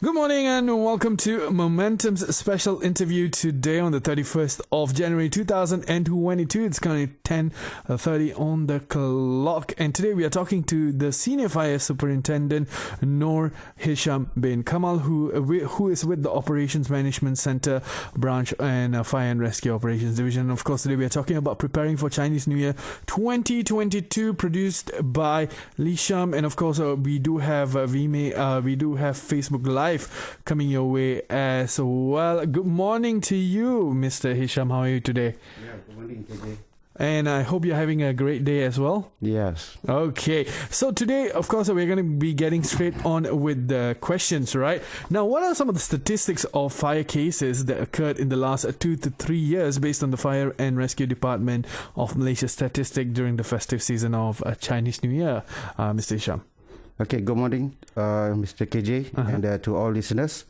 Good morning and welcome to Momentum's special interview today on the 31st of January 2022. It's currently 10:30 on the clock, and today we are talking to the Senior Fire Superintendent Noor Hisham Kamal, who is with the Operations Management Center branch and Fire and Rescue Operations Division. Of course, today we are talking about preparing for Chinese New Year 2022, produced by Hisham, and of course we do have Facebook Live coming your way as well. Good morning to you, Mr. Hisham. How are you today? Yeah, good morning, KJ. And I hope you're having a great day as well. Yes. Okay. So today, of course, we're going to be getting straight on with the questions, right? Now, what are some of the statistics of fire cases that occurred in the last 2 to 3 years based on the Fire and Rescue Department of Malaysia statistic during the festive season of Chinese New Year, Mr. Hisham? Okay, good morning, Mr. KJ, and to all listeners.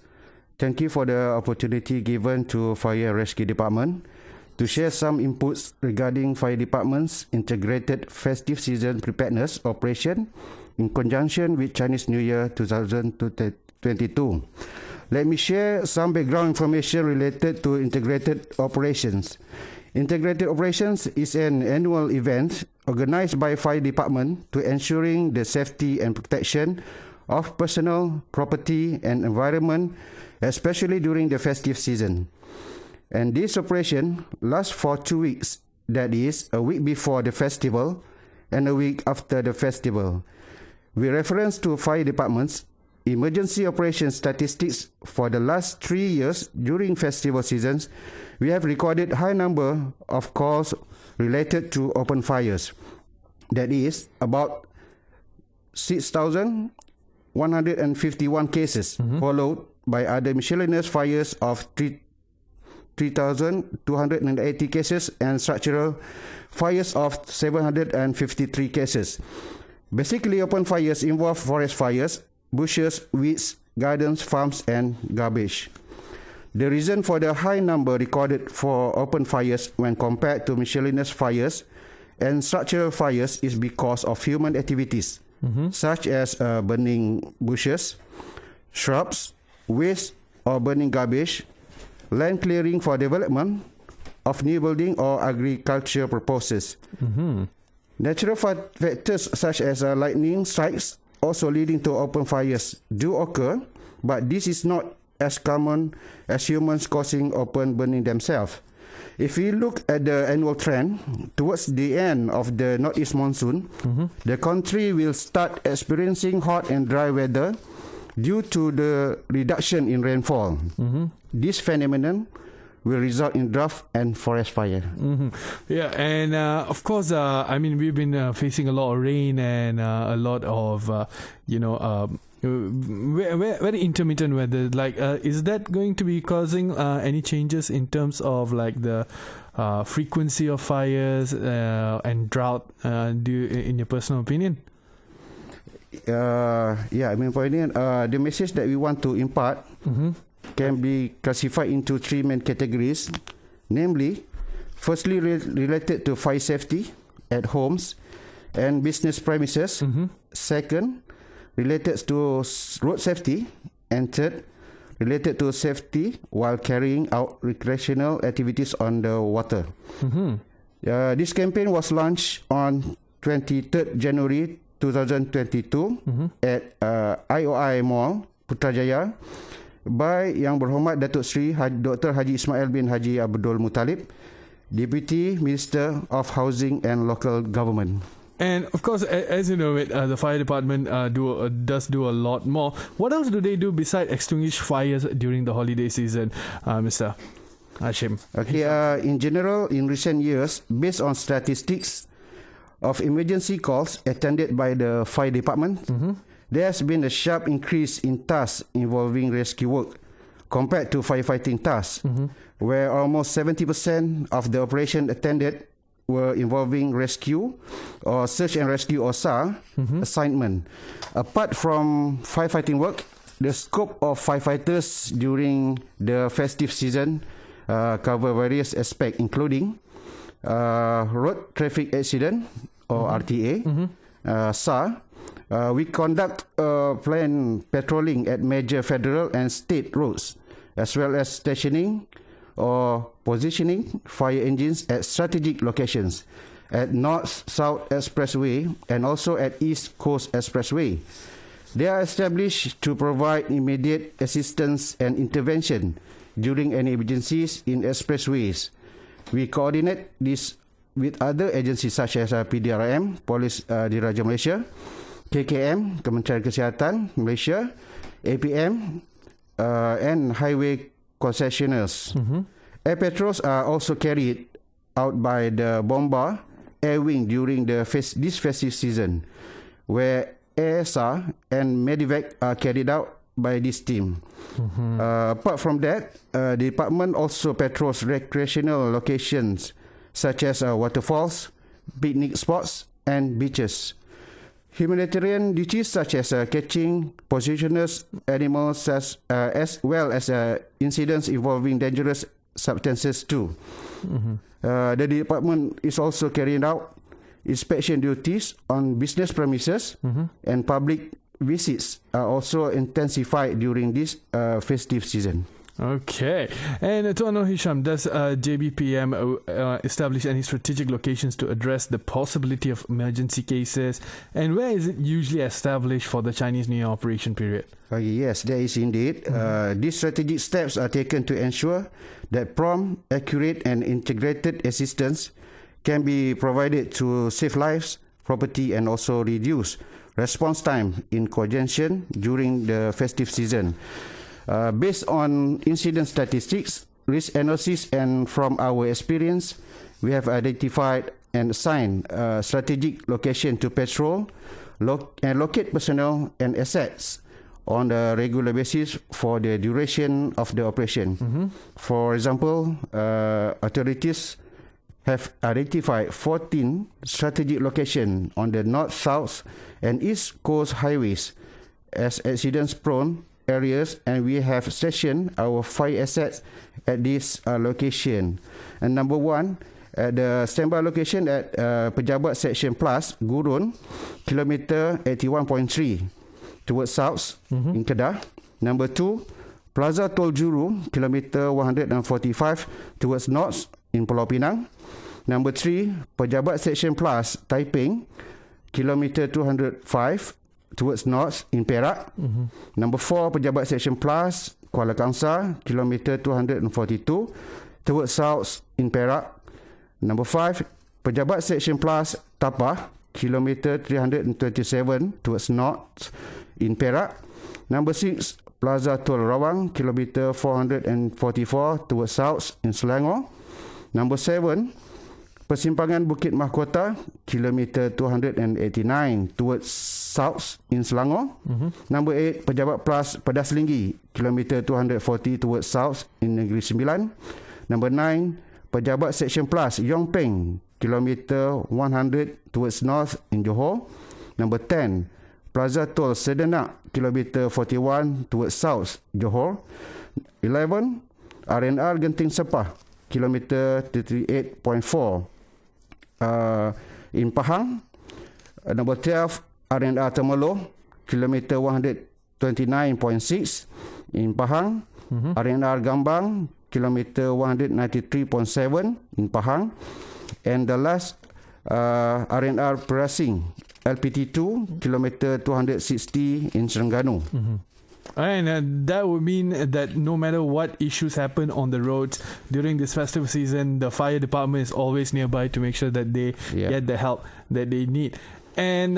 Thank you for the opportunity given to Fire and Rescue Department to share some inputs regarding Fire Department's integrated festive season preparedness operation in conjunction with Chinese New Year 2022. Let me share some background information related to integrated operations. Integrated operations is an annual event organized by Fire Department to ensuring the safety and protection of personal, property and environment, especially during the festive season. And this operation lasts for 2 weeks, that is, a week before the festival and a week after the festival. With reference to Fire Department's emergency operations statistics for the last 3 years during festival seasons, we have recorded high number of calls related to open fires. That is about 6,151 cases, followed by other miscellaneous fires of 3,280 cases and structural fires of 753 cases. Basically, open fires involve forest fires, bushes, weeds, gardens, farms and garbage. The reason for the high number recorded for open fires when compared to miscellaneous fires and structural fires is because of human activities, such as burning bushes, shrubs, waste or burning garbage, land clearing for development of new building or agriculture purposes. Natural factors such as lightning strikes also leading to open fires do occur, but this is not as common as humans causing open burning themselves. If we look at the annual trend, towards the end of the northeast monsoon, the country will start experiencing hot and dry weather due to the reduction in rainfall. This phenomenon will result in drought and forest fire. Yeah, and of course, I mean, we've been facing a lot of rain and a lot of, very intermittent weather. Like, is that going to be causing any changes in terms of like the frequency of fires and drought? In your personal opinion? In my opinion, the message that we want to impart can be classified into 3 main categories, namely, firstly, related to fire safety at homes and business premises. Second, related to road safety, and third, related to safety while carrying out recreational activities on the water. This campaign was launched on 23rd January 2022 at IOI Mall, Putrajaya, by Yang Berhormat Datuk Seri Dr. Haji Ismail bin Haji Abdul Muttalib, Deputy Minister of Housing and Local Government. And of course, as you know, the fire department does do a lot more. What else do they do besides extinguish fires during the holiday season, Mr. Hashim? Okay, in general, in recent years, based on statistics of emergency calls attended by the fire department, there has been a sharp increase in tasks involving rescue work compared to firefighting tasks, where almost 70% of the operation attended were involving rescue or search and rescue or SAR assignment. Apart from firefighting work, the scope of firefighters during the festive season cover various aspects, including road traffic accident or RTA, SAR, We conduct planned patrolling at major federal and state roads, as well as stationing or positioning fire engines at strategic locations at North-South Expressway and also at East Coast Expressway. They are established to provide immediate assistance and intervention during any emergencies in expressways. We coordinate this with other agencies such as PDRM, Polis Diraja Malaysia, KKM, Kementerian Kesihatan Malaysia, APM, and highway concessionaires. Air patrols are also carried out by the Bomba Air Wing during this festive season, where ASR and Medivac are carried out by this team. Apart from that, the department also patrols recreational locations such as waterfalls, picnic spots, and beaches. Humanitarian duties such as catching poisonous animals as well as incidents involving dangerous substances too. The department is also carrying out inspection duties on business premises, and public visits are also intensified during this festive season. Okay. And Tuan Noor Hisham, does JBPM establish any strategic locations to address the possibility of emergency cases? And where is it usually established for the Chinese New Year operation period? Yes, there is indeed. These strategic steps are taken to ensure that prompt, accurate and integrated assistance can be provided to save lives, property and also reduce response time in congestion during the festive season. Based on incident statistics, risk analysis and from our experience, we have identified and assigned a strategic location to patrol and locate personnel and assets on a regular basis for the duration of the operation. For example, authorities have identified 14 strategic locations on the North, South and East Coast highways as accident-prone areas, and we have stationed our fire assets at this location. And number one, at the standby location at Pejabat Section Plus, Gurun, kilometer 81.3 towards south in Kedah. Number two, Plaza Tol Juru, kilometer 145 towards north in Pulau Pinang. Number three, Pejabat Section Plus, Taiping, kilometer 205 towards north in Perak. Number 4, Pejabat Section Plus, Kuala Kangsar, kilometer 242 towards south in Perak. Number 5, Pejabat Section Plus, Tapah, kilometer 327 towards north in Perak. Number 6, Plaza Tol Rawang, kilometer 444 towards south in Selangor. Number 7, Persimpangan Bukit Mahkota, kilometer 289 towards south in Selangor. Number 8, Pejabat Plus Pedas Linggi, kilometer 240 towards south in Negeri Sembilan. Number 9, Pejabat Section Plus Yong Peng, kilometer 100 towards north in Johor. Number 10, Plaza Tol Sedenak, kilometer 41 towards south Johor. 11, RNR Genting Sepah, kilometer 38.4 in Pahang. Number 12, RNR Temerloh, kilometer 129.6 in Pahang. RNR Gambang, kilometer 193.7 in Pahang. And the last, RNR Perasing, LPT2, kilometer 260 in Terengganu. And that would mean that no matter what issues happen on the roads during this festive season, the fire department is always nearby to make sure that they get the help that they need. And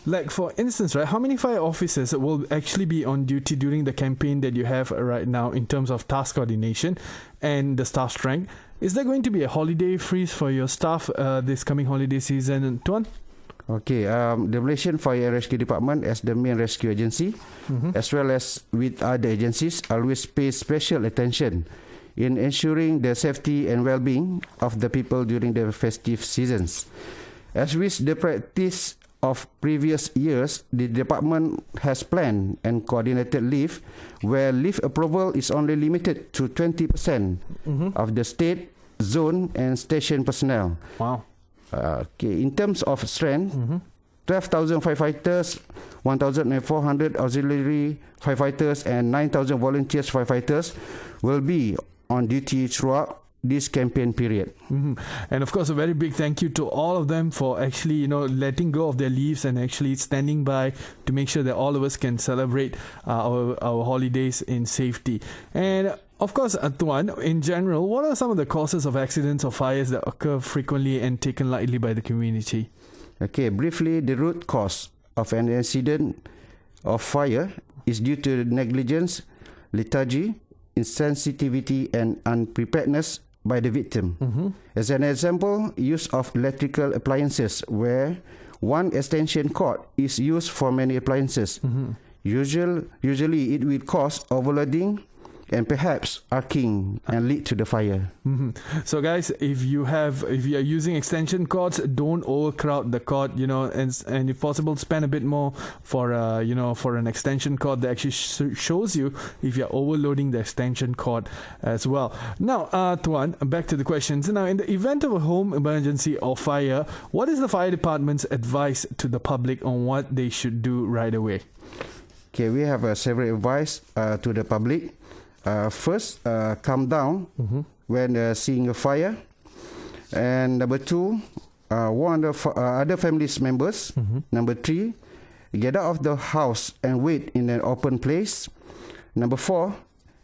like for instance, right, how many fire officers will actually be on duty during the campaign that you have right now in terms of task coordination and the staff strength? Is there going to be a holiday freeze for your staff this coming holiday season, Tuan? Okay, the Malaysian Fire and Rescue Department as the main rescue agency, as well as with other agencies, always pay special attention in ensuring the safety and well-being of the people during the festive seasons. As with the practice of previous years, the department has planned and coordinated leave where leave approval is only limited to 20% of the state, zone and station personnel. Wow. Okay, in terms of strength, 12,000 firefighters, 1,400 auxiliary firefighters, and 9,000 volunteers firefighters will be on duty throughout this campaign period. And of course, a very big thank you to all of them for actually, letting go of their leaves and actually standing by to make sure that all of us can celebrate our holidays in safety. And of course, Tuan, in general, what are some of the causes of accidents or fires that occur frequently and taken lightly by the community? Okay, briefly, the root cause of an incident of fire is due to negligence, lethargy, insensitivity, and unpreparedness by the victim. As an example, use of electrical appliances where one extension cord is used for many appliances. Usually it will cause overloading and perhaps arcing and lead to the fire. So guys, if you are using extension cords, don't overcrowd the cord, and if possible, spend a bit more for an extension cord that actually shows you if you're overloading the extension cord as well. Now, Tuan, back to the questions. Now, in the event of a home emergency or fire, what is the fire department's advice to the public on what they should do right away? Okay, we have several advice to the public. First, calm down when seeing a fire. And number 2, warn the other family members. Number 3, get out of the house and wait in an open place. Number 4,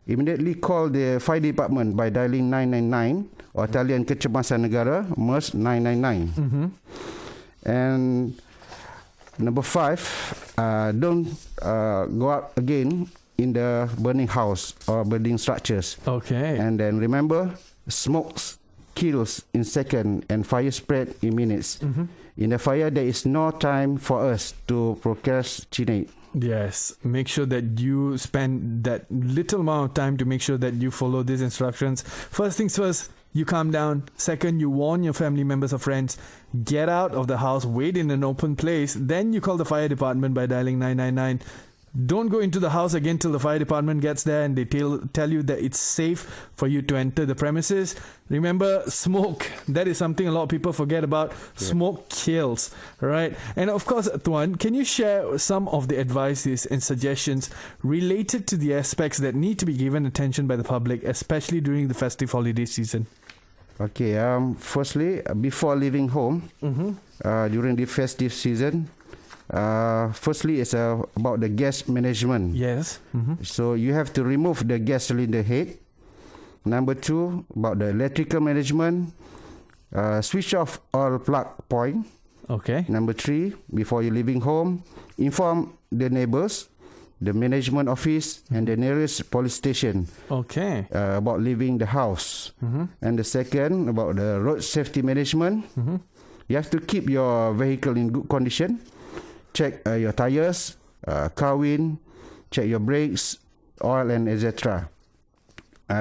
immediately call the fire department by dialing 999 or talian kecemasan negara MERS 999. And number 5, don't go out again in the burning house or burning structures. Okay. And then remember, smoke kills in seconds and fire spread in minutes. In a fire, there is no time for us to procrastinate. Yes, make sure that you spend that little amount of time to make sure that you follow these instructions. First things first, you calm down. Second, you warn your family members or friends. Get out of the house, wait in an open place. Then you call the fire department by dialing 999. Don't go into the house again till the fire department gets there and they tell you that it's safe for you to enter the premises. Remember, smoke. That is something a lot of people forget about. Smoke kills, right? And of course, Tuan, can you share some of the advices and suggestions related to the aspects that need to be given attention by the public, especially during the festive holiday season? Okay, firstly, before leaving home, during the festive season, firstly, it's about the gas management. Yes. So you have to remove the gas cylinder head. Number 2, about the electrical management. Switch off all plug point. Okay. Number 3, before you leaving home, inform the neighbors, the management office, and the nearest police station. Okay. About leaving the house. And the second, about the road safety management. You have to keep your vehicle in good condition. Check your tires, car wind, check your brakes, oil, and etc.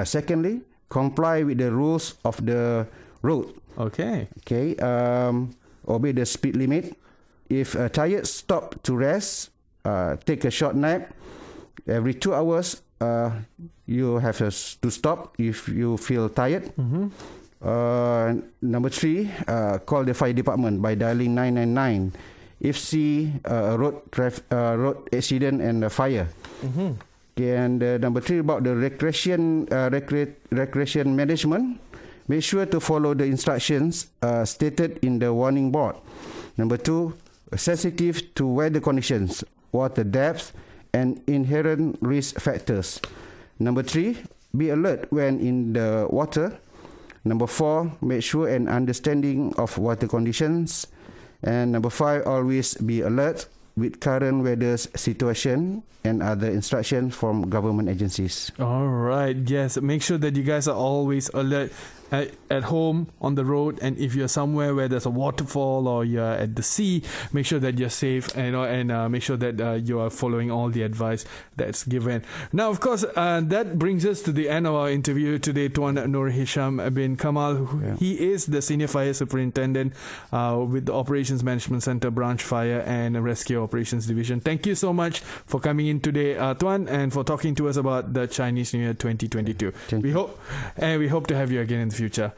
Secondly, comply with the rules of the road. Okay. Okay. Obey the speed limit. If tired, stop to rest. Take a short nap. Every 2 hours, you have to stop if you feel tired. Number 3, call the fire department by dialing 999. If see a road accident and a fire. Okay, and number 3, about the recreation management. Make sure to follow the instructions stated in the warning board. Number 2, sensitive to weather conditions, water depth, and inherent risk factors. Number 3, be alert when in the water. Number 4, make sure and understanding of water conditions. And number 5, always be alert with current weather situation and other instructions from government agencies. All right. Yes. Make sure that you guys are always alert at home, on the road, and if you're somewhere where there's a waterfall or you're at the sea, make sure that you're safe, and make sure that you are following all the advice that's given. Now, of course, that brings us to the end of our interview today. Tuan Noor Hisham bin Kamal, he is the Senior Fire Superintendant with the Operations Management Center Branch Fire and Rescue Operations Division. Thank you so much for coming in today, Tuan, and for talking to us about the Chinese New Year 2022. We hope to have you again in the future.